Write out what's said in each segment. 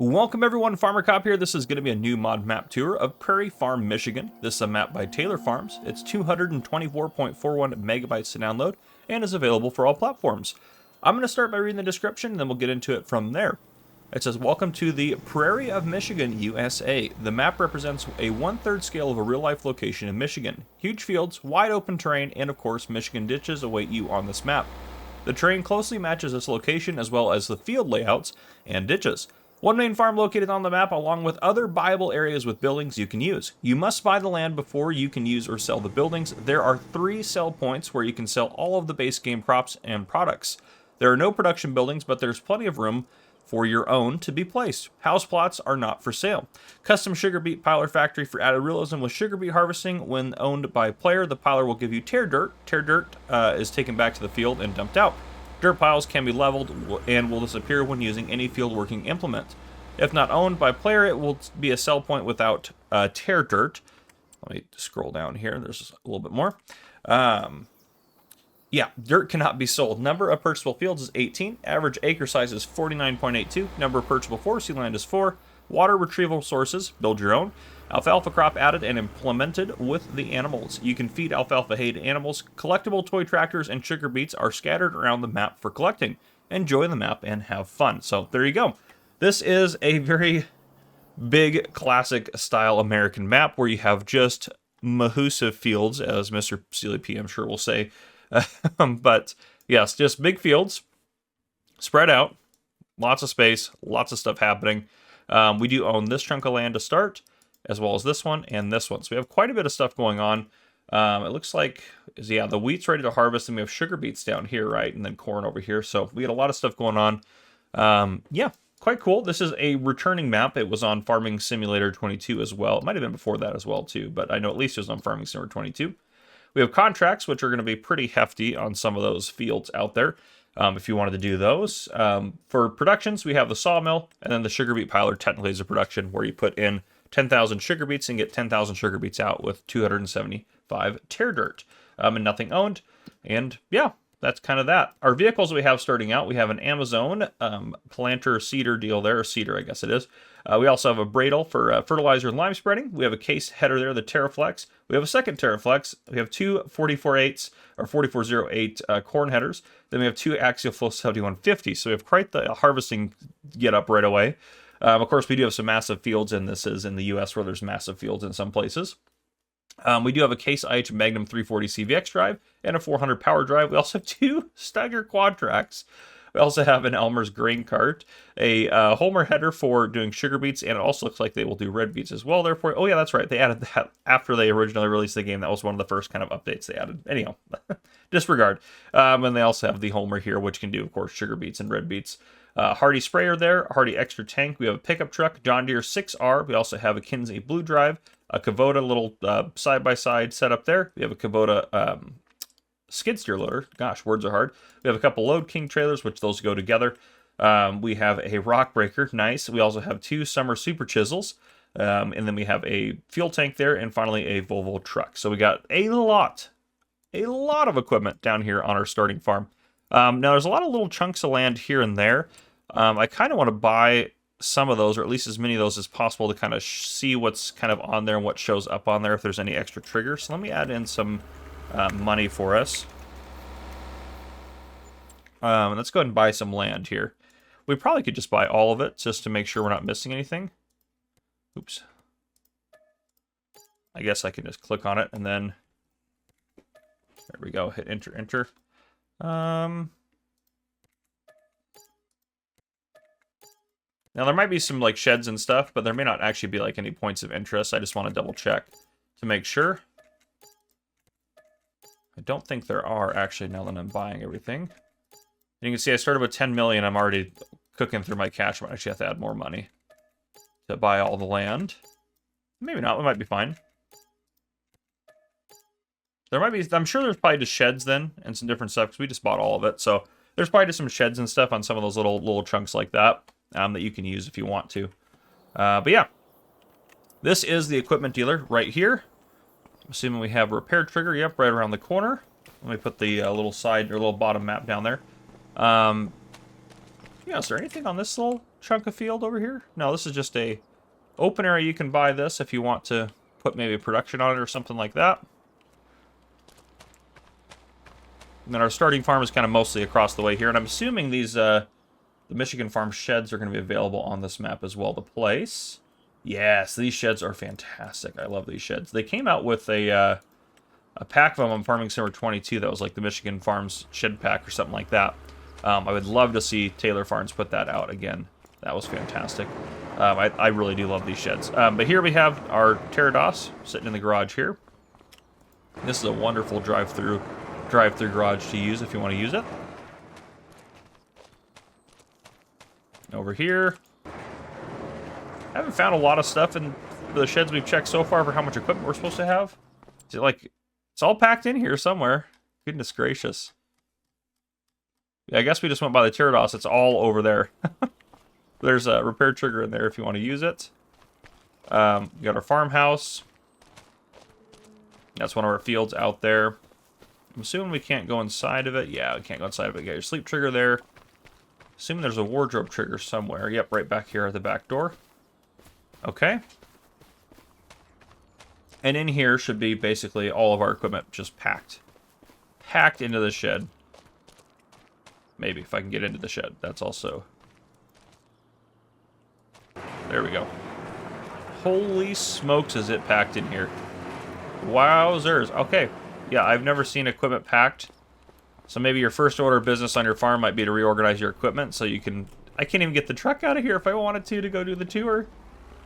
Welcome everyone, Farmer Cop here. This is going to be a new mod map tour of Prairie Farm, Michigan. This is a map by Taylor Farms. It's 224.41 megabytes to download and is available for all platforms. I'm going to start by reading the description and then we'll get into it from there. It says, welcome to the Prairie of Michigan, USA. The map represents a 1/3 scale of a real-life location in Michigan. Huge fields, wide open terrain, and of course, Michigan ditches await you on this map. The terrain closely matches this location as well as the field layouts and ditches. One main farm located on the map along with other buyable areas with buildings you can use. You must buy the land before you can use or sell the buildings. There are 3 sell points where you can sell all of the base game crops and products. There are no production buildings, but there's plenty of room for your own to be placed. House plots are not for sale. Custom sugar beet piler factory for added realism with sugar beet harvesting. When owned by player, the piler will give you tear dirt. Tear dirt is taken back to the field and dumped out. Dirt piles can be leveled and will disappear when using any field working implement. If not owned by player, it will be a sell point without tear dirt. Let me scroll down here. There's a little bit more. Yeah, dirt cannot be sold. Number of purchasable fields is 18. Average acre size is 49.82. Number of purchasable forestry land is 4. Water retrieval sources, build your own. Alfalfa crop added and implemented with the animals. You can feed alfalfa hay to animals. Collectible toy tractors and sugar beets are scattered around the map for collecting. Enjoy the map and have fun. So there you go. This is a very big classic style American map where you have just mahoosive fields, as Mr. Sealy P I'm sure will say. But yes, just big fields, spread out, lots of space, lots of stuff happening. We do own this chunk of land to start, as well as this one and this one. So we have quite a bit of stuff going on. It looks like, yeah, the wheat's ready to harvest, and we have sugar beets down here, right? And then corn over here. So we got a lot of stuff going on. Yeah, quite cool. This is a returning map. It was on Farming Simulator 22 as well. It might have been before that as well, too. But I know at least it was on Farming Simulator 22. We have contracts, which are going to be pretty hefty on some of those fields out there, if you wanted to do those. For productions, we have the sawmill, and then the sugar beet piler technically is a production where you put in 10,000 sugar beets and get 10,000 sugar beets out with 275 tear dirt, and nothing owned. And yeah, that's kind of that. Our vehicles we have starting out, we have an Amazon planter seeder deal there, or seeder I guess it is. We also have a Bradle for fertilizer and lime spreading. We have a case header there, the Terraflex. We have a second Terraflex. We have 2 44.8s or 4408 corn headers. Then we have 2 Axial Flow 7150. So we have quite the harvesting get up right away. Of course, we do have some massive fields, and this is in the U.S. where there's massive fields in some places. We do have a Case IH Magnum 340 CVX drive and a 400 power drive. We also have 2 Steiger quad tracks. We also have an Elmer's grain cart, a Homer header for doing sugar beets, and it also looks like they will do red beets as well. Therefore, oh yeah, that's right. They added that after they originally released the game. That was one of the first kind of updates they added. Anyhow, disregard. And they also have the Homer here, which can do, of course, sugar beets and red beets. Hardy sprayer there, Hardy extra tank. We have a pickup truck, John Deere 6R. We also have a Kinsey blue drive, a Kubota little side-by-side setup there. We have a Kubota skid steer loader. Gosh, words are hard. We have a couple Load King trailers, which those go together. We have a rock breaker. Nice. We also have 2 summer super chisels. And then we have a fuel tank there. And finally, a Volvo truck. So we got a lot of equipment down here on our starting farm. Now, there's a lot of little chunks of land here and there. I kind of want to buy some of those, or at least as many of those as possible, to kind of see what's kind of on there and what shows up on there if there's any extra triggers. So let me add in some money for us. Let's go ahead and buy some land here. We probably could just buy all of it just to make sure we're not missing anything. Oops. I guess I can just click on it and then there we go. Hit enter, enter. Now there might be some like sheds and stuff, but there may not actually be like any points of interest. I just want to double check to make sure. I don't think there are actually now that I'm buying everything. And you can see I started with 10 million. I'm already cooking through my cash. I might actually have to add more money to buy all the land. Maybe not. We might be fine. There might be, I'm sure there's probably just sheds then and some different stuff because we just bought all of it. So there's probably just some sheds and stuff on some of those little chunks like that that you can use if you want to. But yeah, this is the equipment dealer right here. Assuming we have a repair trigger. Yep, right around the corner. Let me put the little side or little bottom map down there. Yeah, is there anything on this little chunk of field over here? No, this is just a open area. You can buy this if you want to put maybe a production on it or something like that. And then our starting farm is kind of mostly across the way here. And I'm assuming these, the Michigan farm sheds are going to be available on this map as well to place. Yes, these sheds are fantastic. I love these sheds. They came out with a pack of them on Farming Simulator 22 that was like the Michigan Farms shed pack or something like that. I would love to see Taylor Farms put that out again. That was fantastic. I really do love these sheds. But here we have our Pterodos sitting in the garage here. This is a wonderful drive-through garage to use if you want to use it. Over here, I haven't found a lot of stuff in the sheds we've checked so far for how much equipment we're supposed to have. Is it like, it's all packed in here somewhere. Goodness gracious. Yeah, I guess we just went by the Pterodos. It's all over there. There's a repair trigger in there if you want to use it. We got our farmhouse. That's one of our fields out there. I'm assuming we can't go inside of it. Yeah, we can't go inside of it. You got your sleep trigger there. Assuming there's a wardrobe trigger somewhere. Yep, right back here at the back door. Okay. And in here should be basically all of our equipment just packed. Packed into the shed. Maybe, if I can get into the shed. That's also... There we go. Holy smokes, is it packed in here. Wowzers. Okay. Yeah, I've never seen equipment packed. So maybe your first order of business on your farm might be to reorganize your equipment so you can... I can't even get the truck out of here if I wanted to go do the tour.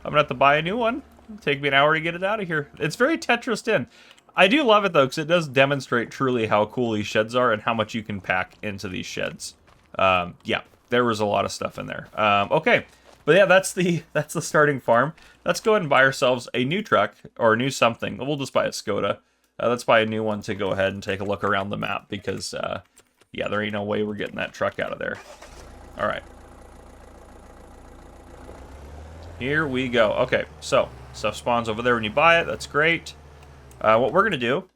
I'm going to have to buy a new one. It'll take me an hour to get it out of here. It's very Tetrised in. I do love it, though, because it does demonstrate truly how cool these sheds are and how much you can pack into these sheds. Yeah, there was a lot of stuff in there. Okay, but yeah, that's the starting farm. Let's go ahead and buy ourselves a new truck, or a new something. We'll just buy a Skoda. Let's buy a new one to go ahead and take a look around the map, because, yeah, there ain't no way we're getting that truck out of there. All right. Here we go. Okay, so stuff spawns over there when you buy it. That's great. What we're going to do,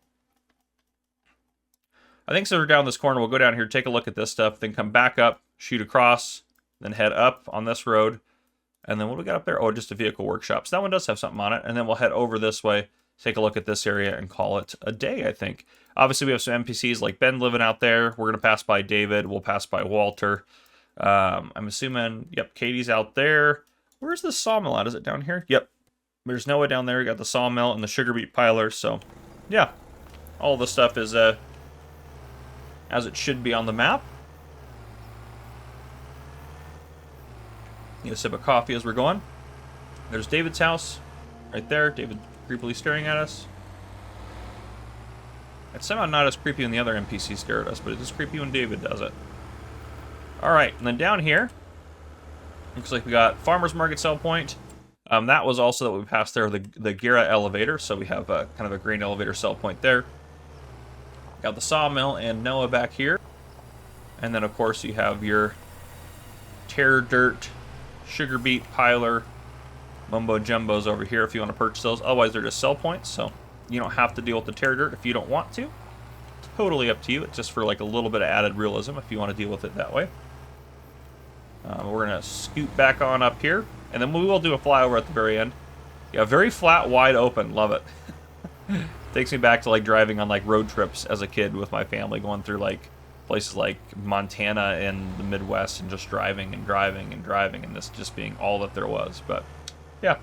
I think so we're down this corner. We'll go down here, take a look at this stuff, then come back up, shoot across, then head up on this road. And then what do we got up there? Oh, just a vehicle workshop. So that one does have something on it. And then we'll head over this way, take a look at this area, and call it a day, I think. Obviously, we have some NPCs like Ben living out there. We're going to pass by David. We'll pass by Walter. I'm assuming, yep, Katie's out there. Where's the sawmill at? Is it down here? Yep. There's Noah down there. We got the sawmill and the sugar beet piler. So, yeah. All the stuff is as it should be on the map. Need a sip of coffee as we're going. There's David's house. Right there. David creepily staring at us. It's somehow not as creepy when the other NPCs stare at us, but it is creepy when David does it. Alright, and then down here, looks like we got Farmer's Market sell point. That was also that we passed there, the Gera elevator, so we have kind of a grain elevator sell point there. Got the sawmill and Noah back here. And then, of course, you have your tear dirt, sugar beet piler, mumbo jumbos over here if you want to purchase those. Otherwise, they're just sell points, so you don't have to deal with the tear dirt if you don't want to. Totally up to you. It's just for like a little bit of added realism if you want to deal with it that way. We're going to scoot back on up here, and then we will do a flyover at the very end. Yeah, very flat, wide open. Love it. Takes me back to like driving on like road trips as a kid with my family, going through like places like Montana and the Midwest, and just driving and driving and driving, and this just being all that there was. But yeah,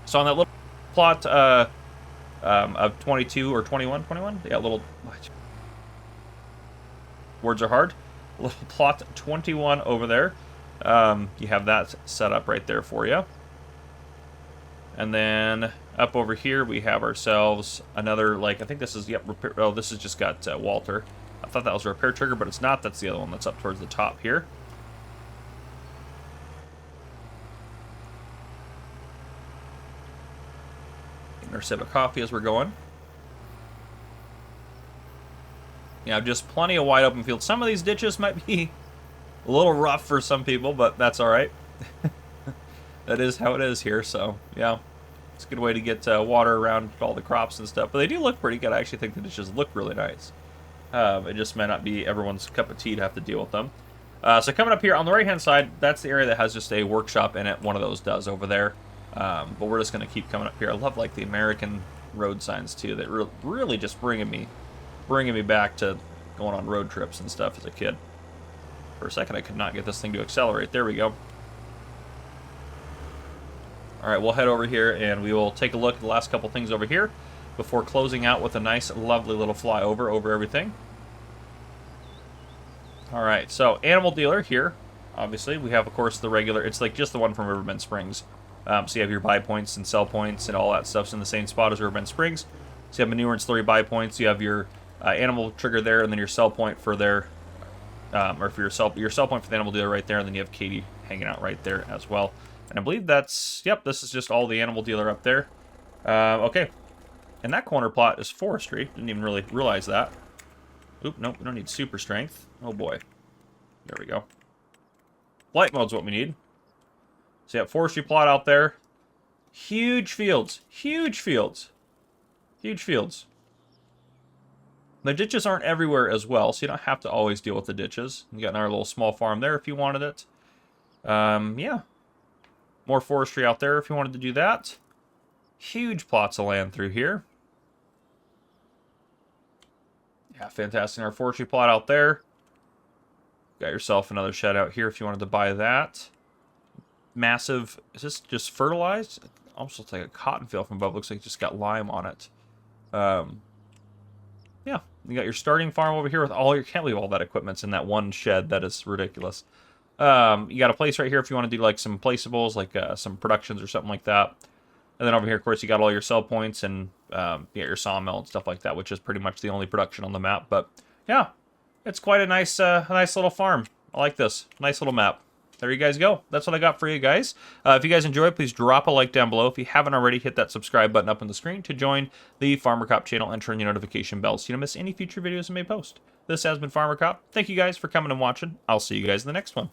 so on that little plot of 22 or 21, yeah, little words are hard. Little plot 21 over there. You have that set up right there for you. And then up over here we have ourselves another, like, I think this is, yep, repair. Oh, this has just got Walter. I thought that was a repair trigger, but it's not. That's the other one that's up towards the top here. Getting our sip of coffee as we're going. Yeah, just plenty of wide open fields. Some of these ditches might be a little rough for some people, but that's all right. That is how it is here, so yeah. It's a good way to get water around all the crops and stuff. But they do look pretty good. I actually think the ditches look really nice. It just might not be everyone's cup of tea to have to deal with them. So coming up here on the right-hand side, that's the area that has just a workshop in it. One of those does over there. But we're just going to keep coming up here. I love like the American road signs too. That really just bringing me back to going on road trips and stuff as a kid. For a second, I could not get this thing to accelerate. There we go. All right, we'll head over here and we will take a look at the last couple things over here before closing out with a nice, lovely little flyover over everything. All right, so animal dealer here. Obviously, we have, of course, the regular. It's like just the one from Riverbend Springs. So you have your buy points and sell points and all that stuff's in the same spot as Riverbend Springs. So you have manure and slurry buy points. You have your animal trigger there, and then your sell point for their, or for your sell point for the animal dealer right there, and then you have Katie hanging out right there as well. And I believe that's, yep, this is just all the animal dealer up there. Okay, and that corner plot is forestry. Didn't even really realize that. Oop, nope, we don't need super strength. Oh boy, there we go. Flight mode's what we need. So you have forestry plot out there. Huge fields. Huge fields. Huge fields. The ditches aren't everywhere as well, so you don't have to always deal with the ditches. You got another little small farm there if you wanted it. Yeah. More forestry out there if you wanted to do that. Huge plots of land through here. Yeah, fantastic. Our forestry plot out there. Got yourself another shed out here if you wanted to buy that. Massive, is this just fertilized? It almost looks like a cotton field from above. Looks like it just got lime on it. Yeah, you got your starting farm over here with all your, can't believe all that equipment's in that one shed. That is ridiculous. You got a place right here if you want to do like some placeables, like some productions or something like that. And then over here, of course, you got all your sell points and you got your sawmill and stuff like that, which is pretty much the only production on the map. But yeah, it's quite a nice little farm. I like this. Nice little map. There you guys go. That's what I got for you guys. If you guys enjoyed, please drop a like down below. If you haven't already, hit that subscribe button up on the screen to join the Farmer Cop channel and turn your notification bell so you don't miss any future videos I may post. This has been Farmer Cop. Thank you guys for coming and watching. I'll see you guys in the next one.